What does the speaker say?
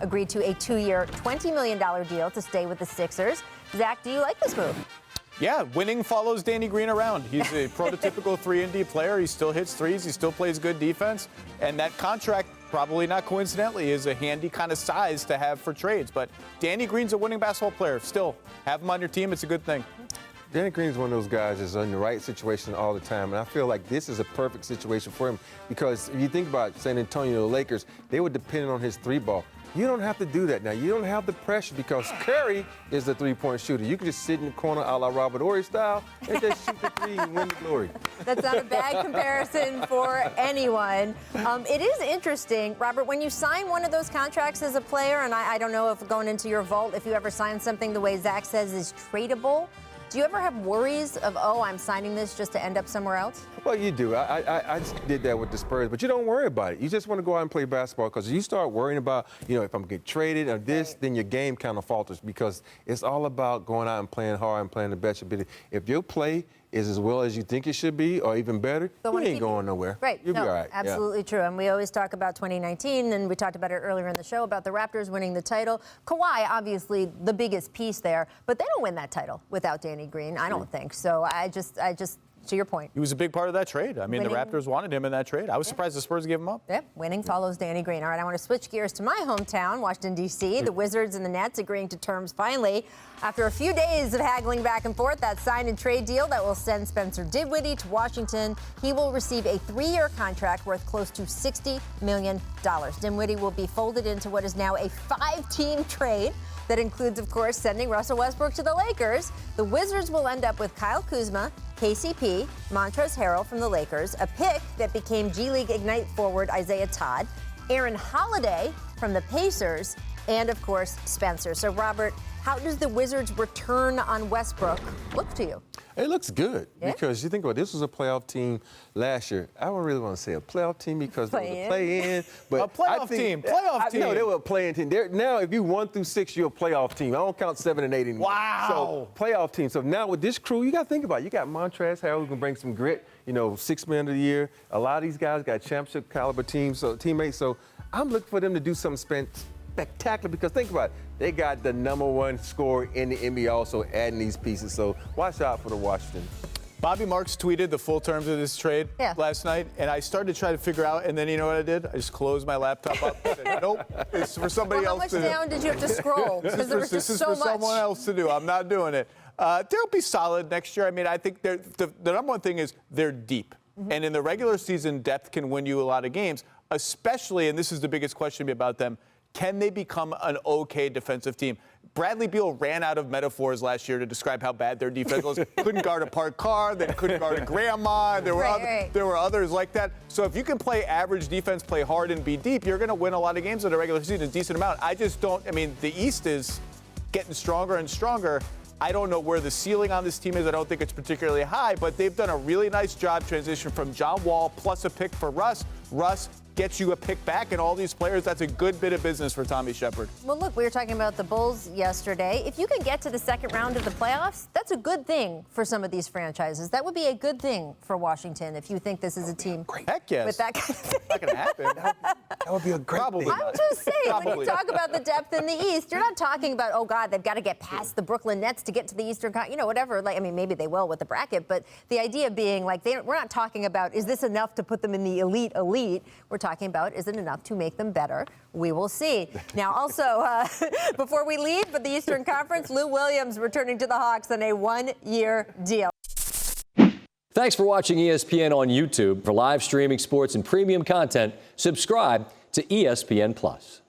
agreed to a 2-year, $20 million deal to stay with the Sixers. Zach, do you like this move? Yeah, winning follows Danny Green around. He's a prototypical 3-and-D player. He still hits threes. He still plays good defense. And that contract, probably not coincidentally, is a handy kind of size to have for trades. But Danny Green's a winning basketball player. Still, have him on your team. It's a good thing. Danny Green's one of those guys that's in the right situation all the time, and I feel like this is a perfect situation for him because if you think about San Antonio, the Lakers, they were dependent on his three ball. You don't have to do that now. You don't have the pressure because Curry is the three-point shooter. You can just sit in the corner a la Robert Horry style and just shoot the three and win the glory. That's not a bad comparison for anyone. It is interesting, Robert, when you sign one of those contracts as a player, and I don't know if going into your vault, if you ever sign something the way Zach says is tradable, do you ever have worries of, oh, I'm signing this just to end up somewhere else? Well, you do. I just did that with the Spurs, but you don't worry about it. You just want to go out and play basketball because you start worrying about, if I'm getting traded or this, then your game kind of falters because it's all about going out and playing hard and playing the best ability. If your play is as well as you think it should be or even better, you ain't going nowhere. Right. You'll be all right. Absolutely true. And we always talk about 2019, and we talked about it earlier in the show about the Raptors winning the title. Kawhi, obviously, the biggest piece there, but they don't win that title without Danny Green, I don't think. So I just, to your point. He was a big part of that trade. I mean, the Raptors wanted him in that trade. I was surprised the Spurs gave him up. Yeah, winning follows Danny Green. All right, I want to switch gears to my hometown, Washington, D.C. The Wizards and the Nets agreeing to terms finally. After a few days of haggling back and forth, that sign and trade deal that will send Spencer Dinwiddie to Washington. He will receive a 3-year contract worth close to $60 million. Dinwiddie will be folded into what is now a 5-team trade. That includes, of course, sending Russell Westbrook to the Lakers. The Wizards will end up with Kyle Kuzma, KCP, Montrezl Harrell from the Lakers, a pick that became G League Ignite forward Isaiah Todd, Aaron Holiday from the Pacers, and, of course, Spencer. So, Robert, how does the Wizards' return on Westbrook look to you? It looks good because you think about it, this was a playoff team last year. I don't really want to say a playoff team because it was a play-in. But a playoff team. No, they were a play-in team. Now, if you 1 through 6, you're a playoff team. I don't count 7 and 8 anymore. Wow. So, playoff team. So, now with this crew, you got to think about it. You got Montrezl Harrell who can bring some grit, 6th man of the year. A lot of these guys got championship caliber teammates. So, I'm looking for them to do something spectacular because think about it. They got the #1 scorer in the NBA also adding these pieces. So watch out for the Washington. Bobby Marks tweeted the full terms of this trade last night, and I started to try to figure out, and then you know what I did? I just closed my laptop up and said, nope, it's for somebody else to do. How much down did you have to scroll? Because there was just so much. This is for someone else to do. I'm not doing it. They'll be solid next year. I mean, I think the #1 thing is they're deep. And in the regular season, depth can win you a lot of games, especially, and this is the biggest question about them, can they become an okay defensive team? Bradley Beal ran out of metaphors last year to describe how bad their defense was. Couldn't guard a parked car. They couldn't guard a grandma. There were others like that. So if you can play average defense, play hard, and be deep, you're going to win a lot of games in the regular season, a decent amount. The East is getting stronger and stronger. I don't know where the ceiling on this team is. I don't think it's particularly high, but they've done a really nice job transition from John Wall plus a pick for Russ. Russ gets you a pick back, and all these players, that's a good bit of business for Tommy Shepard. Well, look, we were talking about the Bulls yesterday. If you can get to the second round of the playoffs, that's a good thing for some of these franchises. That would be a good thing for Washington if you think this is a team Heck yes. with that kind of thing. Not going to happen. That would be a great thing. I'm just saying, when you talk about the depth in the East, you're not talking about, oh, God, they've got to get past the Brooklyn Nets to get to the Eastern, whatever. Maybe they will with the bracket, but the idea being, we're not talking about, is this enough to put them in the elite? We're talking about, is it enough to make them better? We will see. Now, also, before we leave for the Eastern Conference, Lou Williams returning to the Hawks on a 1-year deal. Thanks for watching ESPN on YouTube. For live streaming sports and premium content, subscribe to ESPN+.